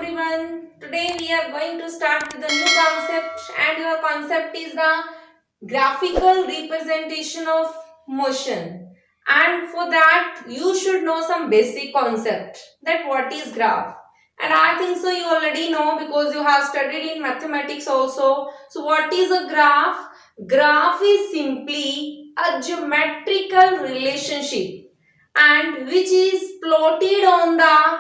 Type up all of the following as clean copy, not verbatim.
everyone. Today we are going to start with a new concept, and your concept is the graphical representation of motion. And for that you should know some basic concept, that what is graph. And I think so you already know because you have studied in mathematics also. So what is a graph? Graph is simply a geometrical relationship and which is plotted on the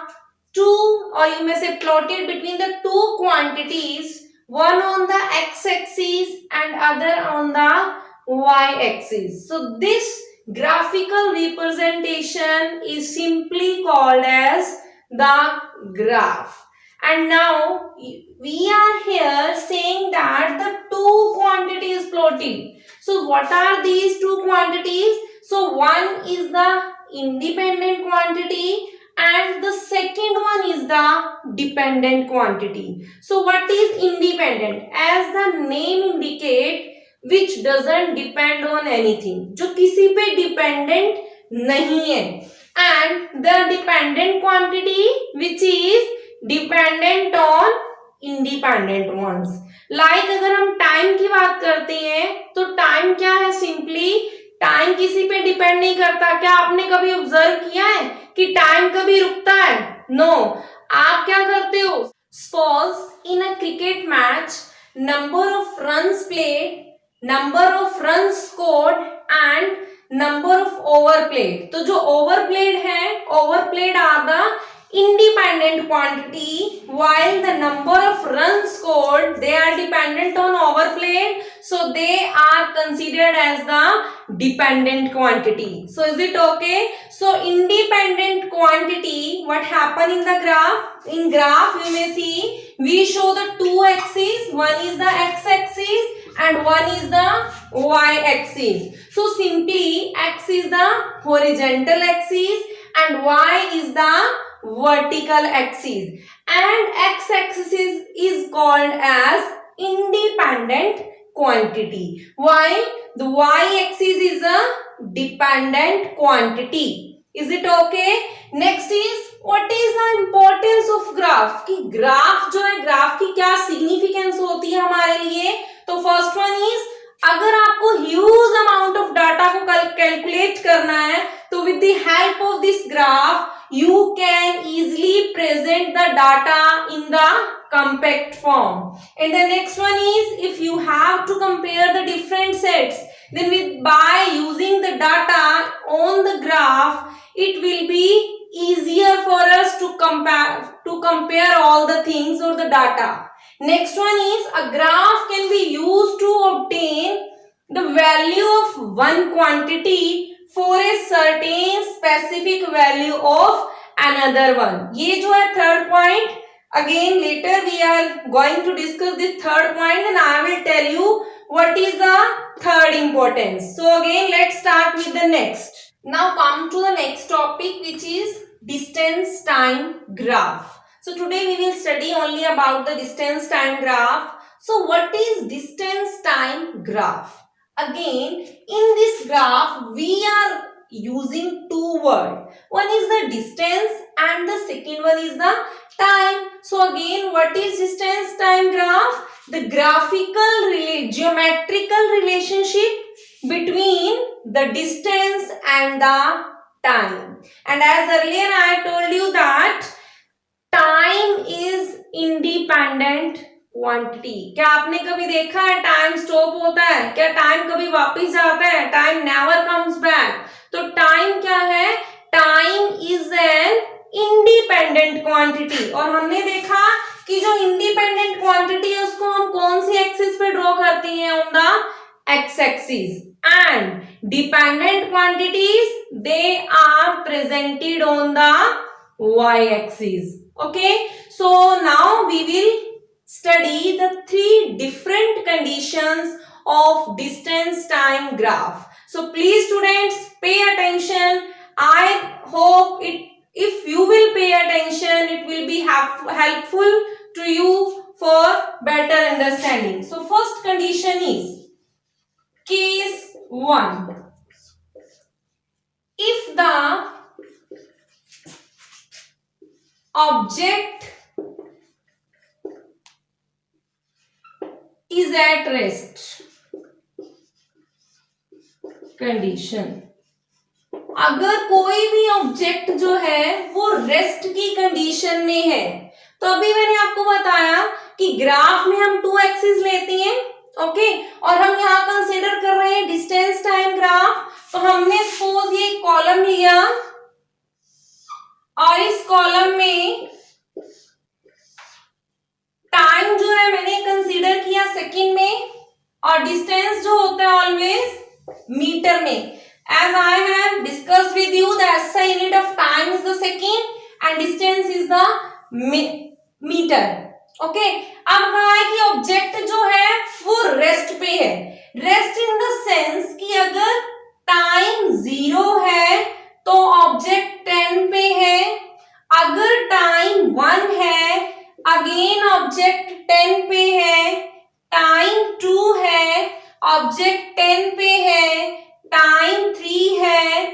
two, or you may say plotted between the two quantities, one on the x-axis and other on the y-axis. So this graphical representation is simply called as the graph. And now we are here saying that the two quantities plotted. So what are these two quantities? So one is the independent quantity and the second one is the dependent quantity. So what is independent? As the name indicate, which doesn't depend on anything, जो किसी पे dependent नहीं है. And the dependent quantity which is dependent on independent ones. Like अगर हम time की बात करते हैं तो टाइम क्या है? सिंपली टाइम किसी पे डिपेंड नहीं करता. क्या आपने कभी ऑब्जर्व किया है कि टाइम कभी रुकता है? नो. आप क्या करते हो? Suppose in a cricket match, number of runs played, number of runs scored and number of over played. तो जो ओवर प्लेड है, over played are the independent quantity, while the number of runs scored, they are dependent on overplayed, so they are considered as the dependent quantity. So is it okay? So independent quantity, what happen in the graph? In graph you may see we show the two axes, one is the x-axis and one is the y-axis. So simply x is the horizontal axis and y is the vertical axis, and x-axis is called as independent quantity. Why? The y-axis is a dependent quantity. Is it okay? Next is what is the importance of graph? कि graph जो है, graph की क्या significance होती है हमारे लिए? तो first one is, अगर आपको huge amount of data को calculate करना है तो with the help of this graph you can easily present the data in the compact form. And the next one is, if you have to compare the different sets, then by using the data on the graph, it will be easier for us to compare all the things or the data. Next one is, a graph can be used to obtain the value of one quantity for a certain specific value of another one. ये जो है third point. Again later we are going to discuss this third point and I will tell you what is the third importance. So again let's start with the next. Now come to the next topic, which is distance time graph. So today we will study only about the distance time graph. So what is distance time graph? Again, in this graph, we are using two words. One is the distance and the second one is the time. So again, what is distance time graph? The geometrical relationship between the distance and the time. And as earlier I told you that time is independent quantity. क्या आपने कभी देखा है time stop होता है? क्या time कभी वापस जाता है? Time never comes back. तो टाइम क्या है? Time is an independent quantity. और हमने देखा कि जो इंडिपेंडेंट क्वांटिटी है उसको हम कौन सी एक्सिस पे ड्रॉ करते हैं? On the x axis. And dependent quantities they are presented on the y axis. Okay, so now we will study the three different conditions of distance time graph. So please students pay attention. I hope if you will pay attention, it will be helpful to you for better understanding. So first condition is case 1. If the object is at rest condition. अगर कोई भी object जो है वो rest की condition में है, तो अभी मैंने आपको बताया कि ग्राफ में हम 2 एक्सिस लेते हैं, ओके, और हम यहाँ कंसीडर कर रहे हैं डिस्टेंस टाइम ग्राफ। तो हमने सपोज ये कॉलम लिया और इस कॉलम में टाइम जो है मैंने कंसीडर किया सेकंड में, और डिस्टेंस जो होता है ऑलवेज मीटर में। As I have discussed with you, the SI unit of time is the second and distance is the meter. Okay. अब कहा है कि ऑब्जेक्ट जो है वो रेस्ट पे है। रेस्ट इन द सेंस कि अगर टाइम 0 है तो ऑब्जेक्ट 10 पे है, अगर टाइम 1 है अगेन ऑब्जेक्ट 10 पे है, टाइम 2 है ऑब्जेक्ट 10 पे है, टाइम 3 है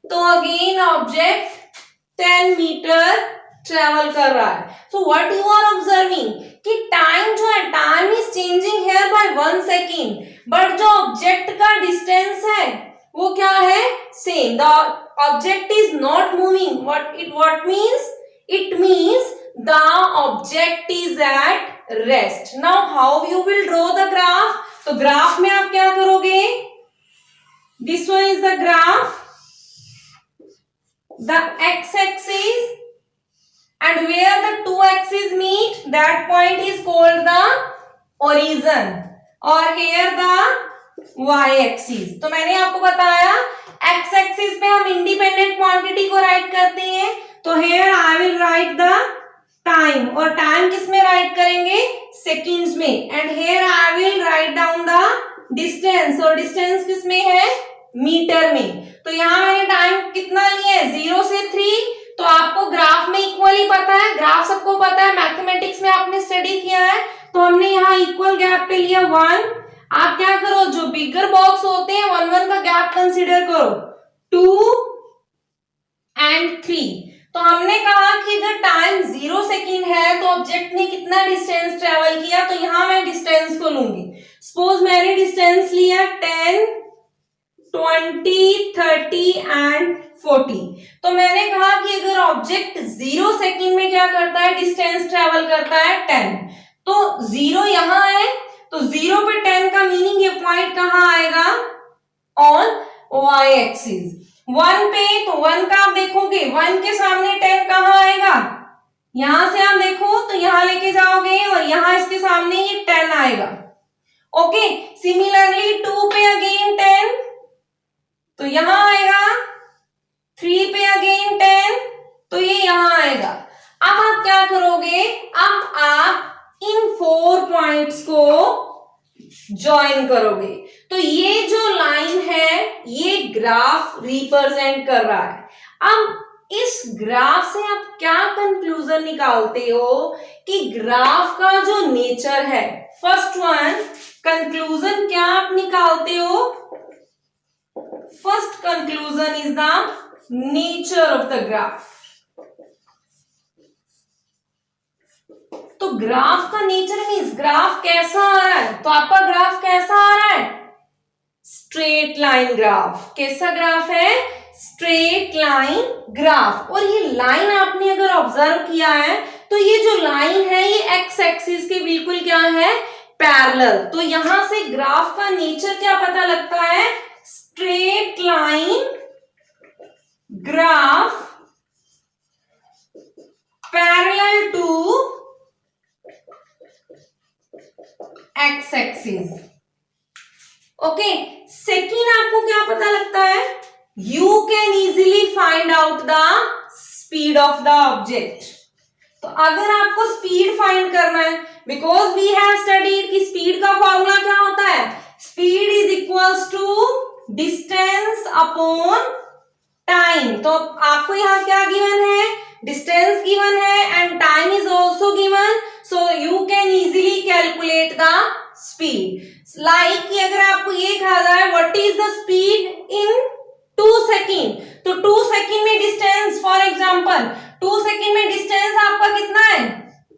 तो अगेन ऑब्जेक्ट 10 मीटर ट्रेवल कर रहा है। So what you are observing कि टाइम जो है, time is changing here by 1 second, but जो ऑब्जेक्ट का डिस्टेंस है वो क्या है, same. The object is not moving. What means, it means the object is at rest. Now how you will draw the graph? तो graph में आप क्या करोगे, this one is the graph, the x-axis, and where the two axes meet, that point is called the origin, और here the y-axis। तो मैंने आपको बताया x-axis पे हम इंडिपेंडेंट क्वांटिटी को राइट करते हैं, तो here I will write the time, और टाइम किस में राइट करेंगे, सेकेंड्स में, and here I will write down the distance, और डिस्टेंस किस में है, मीटर में। तो यहाँ मैंने टाइम कितना लिया है, 0 से 3। तो आपको ग्राफ में इक्वली पता है, ग्राफ सबको पता है, मैथमेटिक्स में आपने स्टडी किया है, तो हमने यहाँ इक्वल गैप पे लिया 1। आप क्या करो, जो बिगर बॉक्स होते हैं 1-1 का गैप कंसीडर करो, 2 and 3। तो हमने कहा कि अगर टाइम 0 सेकेंड है तो ऑब्जेक्ट ने कितना डिस्टेंस ट्रेवल किया, तो यहां मैं डिस्टेंस को लूंगी। सपोज मैंने डिस्टेंस लिया 10, 20, 30 एंड 40। तो मैंने कहा कि अगर ऑब्जेक्ट 0 सेकेंड में क्या करता है, डिस्टेंस ट्रेवल करता है 10, तो 0 यहां है, तो 0 पे 10 का मीनिंग ये पॉइंट कहां आएगा, ऑन y एक्सिस। 1 पे, तो 1 का आप देखोगे, 1 के सामने 10 कहां आएगा, यहां से आप देखो तो यहां लेके जाओगे और यहां इसके सामने ये 10 आएगा। ओके, सिमिलरली 2 पे अगेन 10, तो यहां आएगा, 3 पे अगेन 10, तो ये यहां आएगा। अब आप क्या करोगे, अब आप इन 4 पॉइंट्स को ज्वाइन करोगे, तो ये जो लाइन है ये ग्राफ रिप्रेजेंट कर रहा है। अब इस ग्राफ से आप क्या कंक्लूजन निकालते हो कि ग्राफ का जो नेचर है, फर्स्ट वन कंक्लूजन क्या आप निकालते हो, first conclusion is the nature of the graph. तो ग्राफ का नेचर मीन्स ग्राफ कैसा आ रहा है, तो आपका ग्राफ कैसा आ रहा है, स्ट्रेट लाइन ग्राफ। कैसा ग्राफ है, स्ट्रेट लाइन ग्राफ। और ये लाइन आपने अगर ऑब्जर्व किया है तो ये जो लाइन है ये एक्स एक्सिस के बिल्कुल क्या है, पैरेलल। तो यहां से ग्राफ का नेचर क्या पता लगता है, straight line graph parallel to x axis. Okay, second आपको क्या पता लगता है, you can easily find out the speed of the object. तो अगर आपको स्पीड फाइंड करना है, बिकॉज वी हैव स्टडीड कि स्पीड का फॉर्मूला क्या होता है, speed is equals to distance upon time. तो आपको यहाँ क्या गिवन है, डिस्टेंस गिवन है and time is also given, so you can easily calculate the speed. Like कि अगर आपको ये कहा जाए what is the speed in 2 second, तो 2 सेकेंड में डिस्टेंस, फॉर एग्जांपल 2 सेकेंड में डिस्टेंस आपका कितना है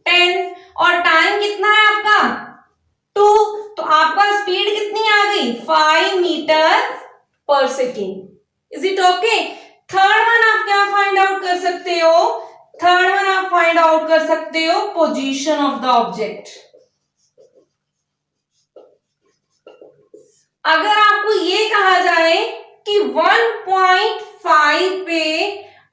10 और टाइम कितना है आपका 2, तो फाइव 5 मीटर पर second. Is it okay? Third one आप क्या फाइंड आउट कर सकते हो? थर्ड वन आप फाइंड आउट कर सकते हो पोजीशन ऑफ द ऑब्जेक्ट। अगर आपको ये कहा जाए कि 1.5 पे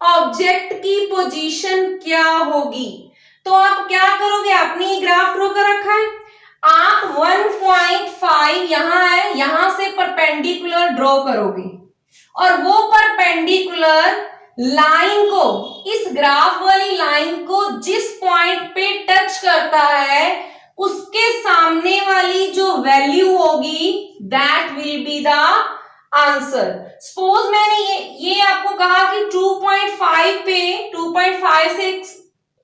ऑब्जेक्ट की पोजीशन क्या होगी, तो आप क्या करोगे? आपने ग्राफ ड्रॉ कर रखा है, आप 1.5 यहां है, यहां से परपेंडिकुलर ड्रॉ करोगे और वो परपेंडिकुलर लाइन को, इस ग्राफ वाली लाइन को जिस पॉइंट पे टच करता है उसके सामने वाली जो वैल्यू होगी that will be the answer. Suppose मैंने ये आपको कहा कि 2.5 पे 2.5 से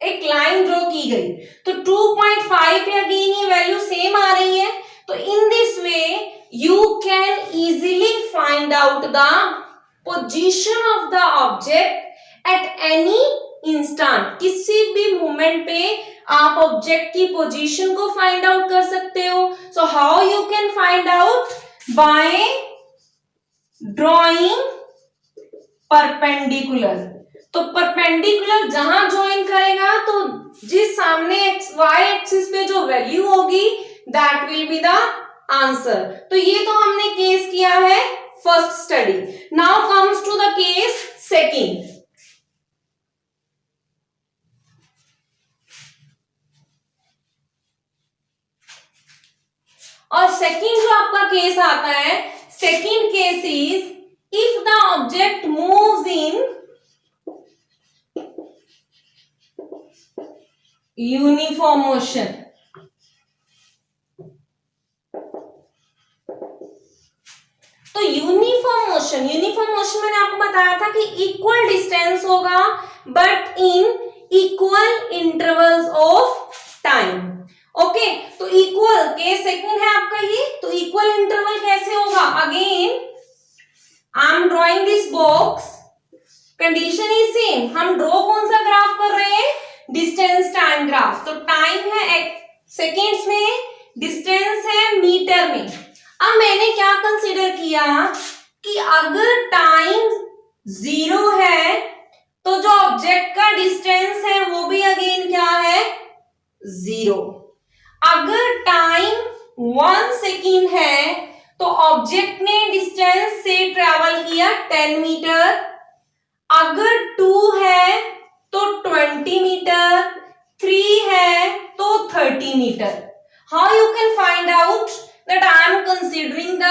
एक लाइन ड्रॉ की गई, तो 2.5 पे अगेन ये वैल्यू सेम आ रही है, तो in this way you can easily find out the position of the object at any instant. किसी भी मोमेंट पे आप ऑब्जेक्ट की पोजीशन को फाइंड आउट कर सकते हो। So how you can find out? Bye drawing perpendicular. तो परपेंडिकुलर जहां ज्वाइन करेगा तो जिस सामने y एक्सिस पे जो वैल्यू होगी that will be the answer. तो ये तो हमने केस किया है first study. Now comes to the case second. और सेकंड जो आपका केस आता है, second case is if the object moves in uniform motion. तो यूनिफॉर्म मोशन मैंने आपको बताया था कि इक्वल डिस्टेंस होगा but in equal intervals of time. Okay, तो इक्वल केस सेकंड है आपका ये, तो इक्वल इंटरवल कैसे होगा? Again I am drawing this box, condition is same. हम ड्रॉ कौन सा ग्राफ कर रहे हैं? Distance time graph. तो टाइम है सेकेंड्स में, डिस्टेंस है मीटर में। अब मैंने क्या कंसीडर किया कि अगर टाइम 0 है तो जो ऑब्जेक्ट का डिस्टेंस है वो भी अगेन क्या है? 0। अगर टाइम 1 सेकेंड है तो ऑब्जेक्ट ने डिस्टेंस से ट्रेवल किया 10 मीटर। अगर 2 है तो 20 मीटर, 3 है तो 30 metre. How you can find out that I am considering the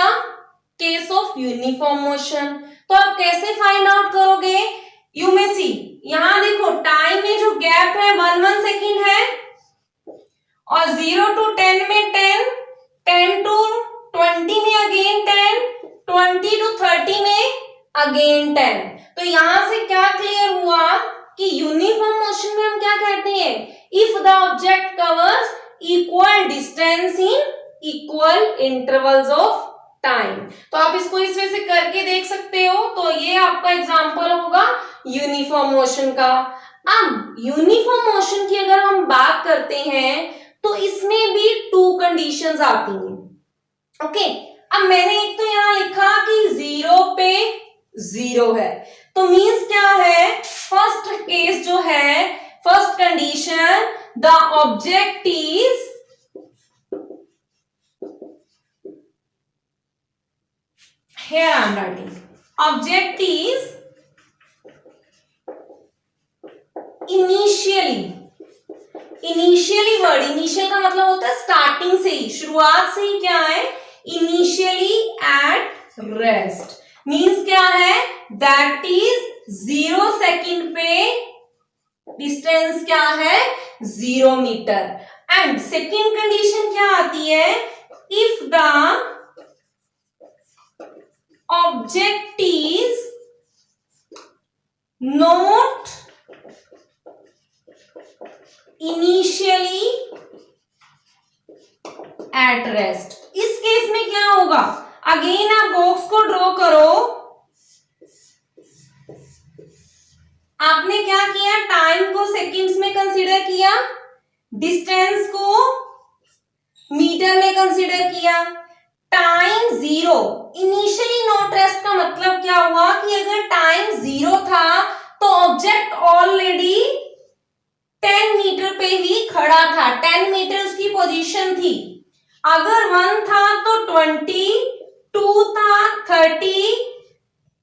case of uniform motion? तो आप कैसे फाइंड आउट करोगे? यू मे सी, यहां देखो टाइम में जो गैप है 1 सेकेंड है और 0 to 10 में 10, 10 to 20 में अगेन 10, 20 to 30 में अगेन 10। तो यहां से क्या क्लियर हुआ कि यूनिफॉर्म मोशन में हम क्या कहते हैं? If the object covers equal distance in equal intervals of time. तो आप इसको इस वे से करके देख सकते हो। तो ये आपका एग्जांपल होगा यूनिफॉर्म मोशन का। अब यूनिफॉर्म मोशन की अगर हम बात करते हैं तो इसमें भी 2 कंडीशंस आती हैं। ओके, अब मैंने एक तो यहां लिखा कि 0 पे 0 है, तो मींस क्या है? फर्स्ट केस जो है, first condition, the object is here I am writing object is initially word, initial का मतलब होता है स्टार्टिंग से ही, शुरुआत से ही क्या है? इनिशियली एट रेस्ट मींस क्या है? दैट इज 0 सेकेंड पे डिस्टेंस क्या है? 0 मीटर। एंड सेकेंड कंडीशन क्या आती है? If the object is not initially at rest। इस केस में क्या होगा? अगेन आप बॉक्स को ड्रॉ करो। आपने क्या किया? टाइम को सेकंड्स में कंसीडर किया, डिस्टेंस को मीटर में कंसीडर किया। Time zero, initially not rest का मतलब क्या हुआ कि अगर टाइम जीरो था तो ऑब्जेक्ट ऑलरेडी 10 मीटर पे ही खड़ा था, 10 मीटर उसकी पोजीशन थी। अगर 1 था तो 20, 2 था 30,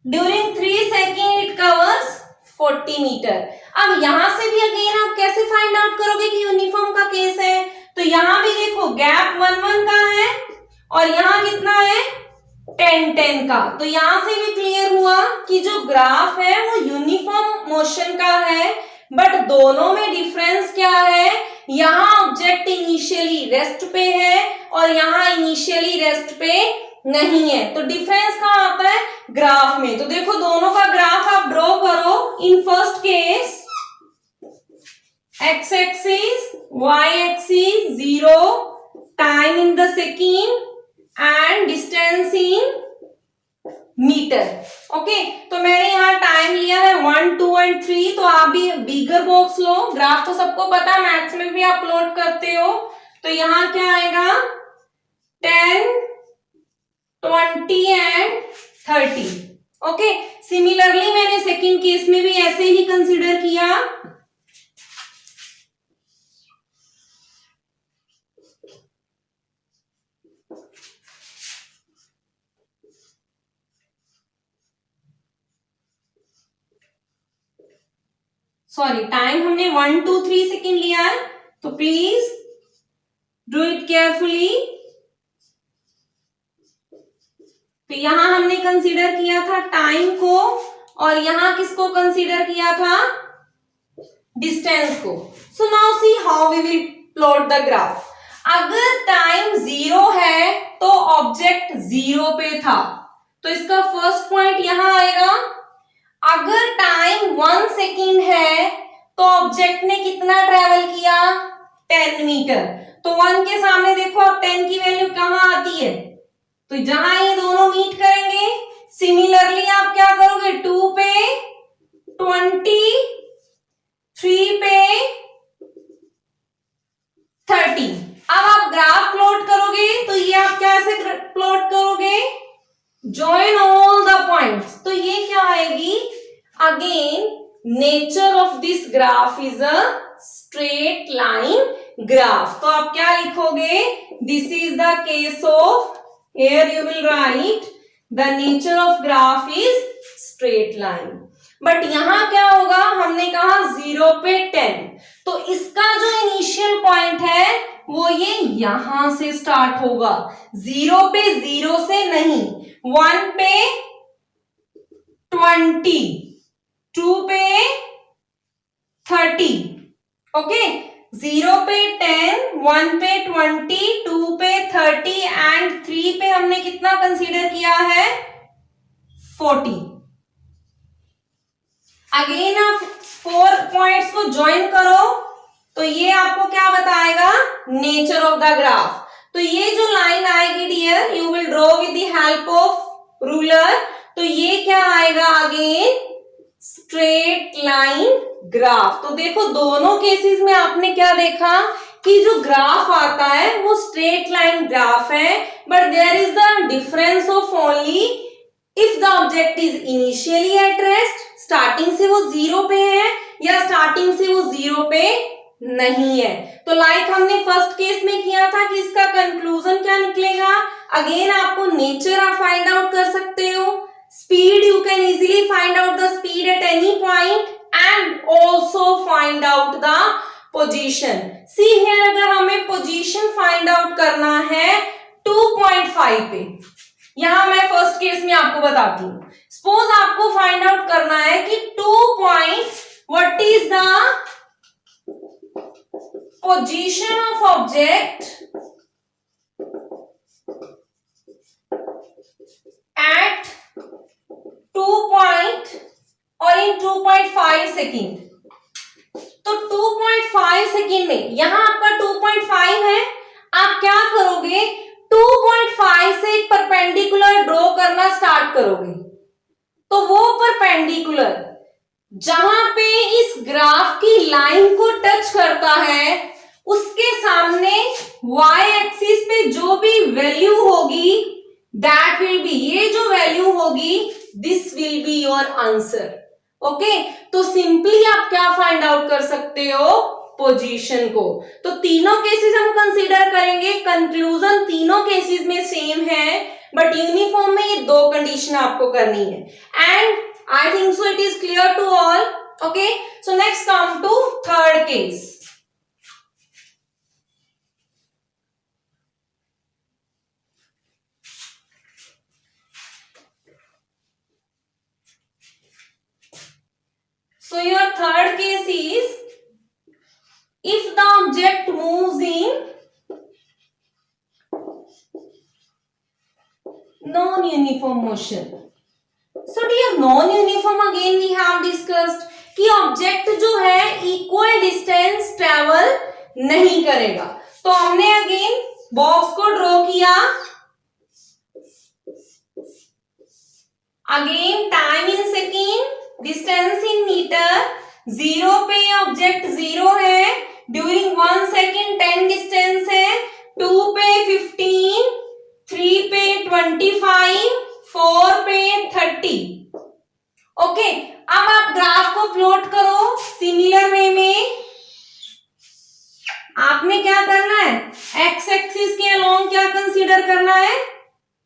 during 3 second it covers 40 metre. अब यहां से भी अगेन आप कैसे फाइंड आउट करोगे कि यूनिफॉर्म का केस है? तो यहां भी देखो गैप 1-1 का है और यहां कितना है 10-10 का। तो यहां से भी क्लियर हुआ कि जो ग्राफ है वो यूनिफॉर्म मोशन का है, बट दोनों में डिफरेंस क्या है? यहां ऑब्जेक्ट इनिशियली रेस्ट पे है और यहां इनिशियली रेस्ट पे नहीं है। तो डिफरेंस कहां आता है? ग्राफ में। तो देखो दोनों का ग्राफ आप ड्रॉ करो। In first case x axis, y axis, 0, time in the second and distance in metre. Okay, तो मैंने यहाँ टाइम लिया है 1, 2 एंड 3। तो आप भी बिगर बॉक्स लो, ग्राफ तो सबको पता, मैथ्स में भी अपलोड करते हो। तो यहाँ क्या आएगा 10, 20 एंड 30। ओके, सिमिलरली मैंने सेकंड केस में भी ऐसे ही कंसीडर किया। सॉरी, टाइम हमने 1, 2, 3 सेकेंड लिया है, तो प्लीज डू इट केयरफुली। तो यहां हमने कंसीडर किया था टाइम को और यहां किसको कंसीडर किया था? डिस्टेंस को। So now see how we will plot the graph. अगर टाइम 0 है तो ऑब्जेक्ट 0 पे था, तो इसका फर्स्ट पॉइंट यहां आएगा। अगर टाइम 1 सेकेंड है तो ऑब्जेक्ट ने कितना ट्रेवल किया? 10 मीटर। तो 1 के सामने देखो अब 10 की वैल्यू कहां आती है? तो जहां ये दोनों मीट करेंगे। सिमिलरली आप क्या करोगे? 2 पे 20, 3 पे 30। अब आप ग्राफ प्लॉट करोगे तो ये आप कैसे प्लॉट करोगे? Join all the points। तो ये क्या आएगी? Again, nature of this graph is a straight line graph। तो आप क्या लिखोगे? This is the case of, here you will write the nature of graph is straight line। But यहां क्या होगा? हमने कहा 0 पे 10, तो इसका जो इनिशियल पॉइंट है वो ये यहां से स्टार्ट होगा। 0 पे 0 से नहीं, 1 पे 20, 2 पे 30। ओके, 0 पे 10, 1 पे 20, 2 पे 30 एंड 3 पे हमने कितना कंसीडर किया है? 40। अगेन आप 4 पॉइंट्स को ज्वाइन करो तो ये आपको क्या बताएगा? Nature of the graph. तो ये जो लाइन आएगी dear, you will draw with the help of ruler. तो ये क्या आएगा? Again straight line graph. तो देखो दोनों केसेस में आपने क्या देखा कि जो ग्राफ आता है वो स्ट्रेट लाइन ग्राफ है, but there is the difference of only if the object is initially at rest, starting से वो 0 पे है या स्टार्टिंग से वो 0 पे नहीं है। तो लाइक हमने फर्स्ट केस में किया था कि इसका कंक्लूजन क्या निकलेगा? अगेन आपको नेचर आप फाइंड आउट कर सकते हो। Speed, you can easily find out the speed at any point and also find out the position. See here, अगर हमें पोजीशन फाइंड आउट करना है 2.5 पे, यहां मैं फर्स्ट केस में आपको बताती हूँ। सपोज आपको फाइंड आउट करना है कि 2 what is the position of object at 2 और in 2.5 सेकेंड। तो 2.5 सेकेंड में यहां आपका 2.5 है, आप क्या करोगे? 2.5 से एक परपेंडिकुलर ड्रॉ करना स्टार्ट करोगे। तो वो परपेंडिकुलर जहां पे इस ग्राफ की लाइन को टच करता है उसके सामने y एक्सिस पे जो भी वैल्यू होगी दैट विल बी, ये जो वैल्यू होगी this will be your answer. Okay, तो सिंपली आप क्या फाइंड आउट कर सकते हो, पोजीशन को। तो तीनों केसेस हम कंसीडर करेंगे, कंक्लूजन तीनों केसेस में सेम है, बट यूनिफॉर्म में ये दो कंडीशन आपको करनी है। And I think so it is clear to all. Okay, so next come to third case. So your third case is, if the object moves in non-uniform motion. So dear, non-uniform again we have discussed कि object जो है equal distance travel नहीं करेगा। तो हमने again box को draw किया, again time in second, distance in metre, 0 पे ऑब्जेक्ट 0 है, ड्यूरिंग 1 सेकेंड 10 डिस्टेंस है, 2 पे 15, 3 पे 25, 4 पे 30। ओके, अब आप ग्राफ को प्लॉट करो सिमिलर वे में। आपने क्या करना है, एक्स एक्सिस के अलोंग क्या कंसीडर करना है,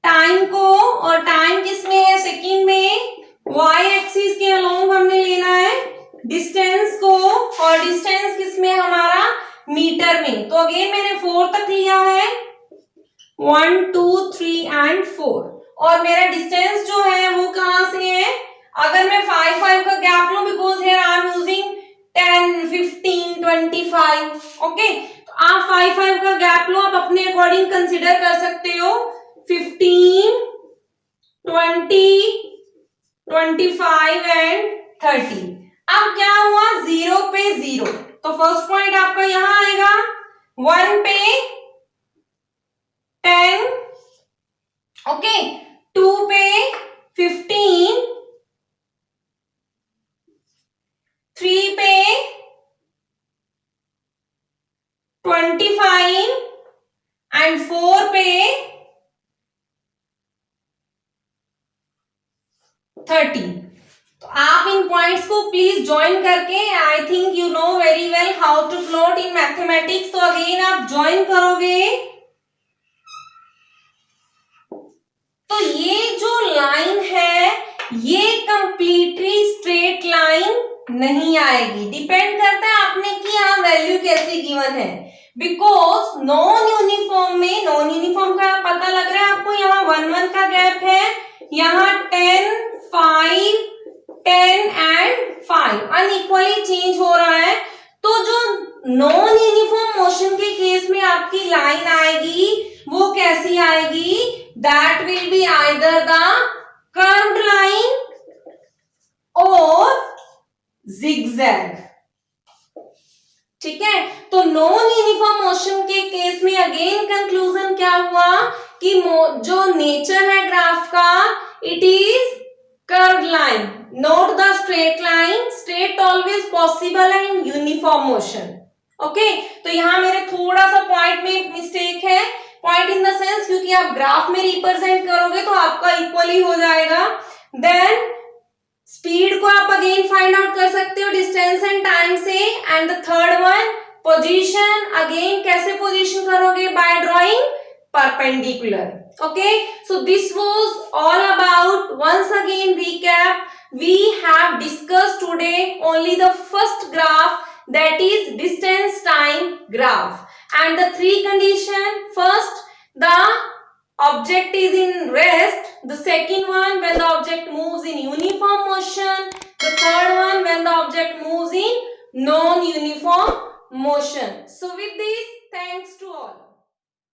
टाइम को, और टाइम किस में है, सेकंड में। वाई एक्सिस के अलोंग हमने लेना है डिस्टेंस को, और डिस्टेंस किस में हमारा, मीटर में। तो अगेन मैंने 4 तक लिया है, 1 2 3 एंड 4, और मेरा डिस्टेंस जो है वो कहां से है, अगर मैं 5 5 का गैप लूं, because here I am using 10 15 25। Okay, तो आप 5 5 का गैप लो, आप अपने अकॉर्डिंग कंसीडर कर सकते हो, 15 20 25 एंड 30। अब क्या हुआ, 0 पे 0, तो फर्स्ट पॉइंट आपका यहां आएगा, 1 पे 10, ओके, 2 पे 15, 3 पे 25 एंड 4 पे 30। तो आप इन पॉइंट्स को प्लीज ज्वाइन करके, I think you know very well how to plot in mathematics, तो अगेन आप ज्वाइन करोगे। तो ये जो लाइन है ये कंप्लीटली स्ट्रेट लाइन नहीं आएगी, डिपेंड करता है आपने कि यहाँ वैल्यू कैसी गिवन है। बिकॉज नॉन यूनिफॉर्म में, नॉन यूनिफॉर्म का पता लग रहा है आपको, यहाँ 1 1 का गैप है, यहाँ 10 5 10 एंड 5 अनइक्वली चेंज हो रहा है। तो जो नॉन यूनिफॉर्म मोशन के केस में आपकी लाइन आएगी वो कैसी आएगी, that will be either the curved line और zigzag। ठीक है, तो नॉन यूनिफॉर्म मोशन के केस में अगेन कंक्लूजन क्या हुआ कि जो नेचर है ग्राफ का, it is curved line, not the straight line. Straight always possible है इन यूनिफॉर्म मोशन। ओके, तो यहां मेरे थोड़ा सा पॉइंट में मिस्टेक है, पॉइंट इन द सेंस क्योंकि आप ग्राफ में रिप्रेजेंट करोगे तो आपका इक्वली हो जाएगा। देन स्पीड को आप अगेन फाइंड आउट कर सकते हो डिस्टेंस एंड टाइम से। And the third one, position, again कैसे पोजीशन करोगे, by drawing perpendicular. Okay, so this was all about, once again recap, we have discussed today only the first graph, that is distance time graph, and the three condition: first, the object is in rest; the second one, when the object moves in uniform motion; the third one, when the object moves in non-uniform motion. So with this, thanks to all.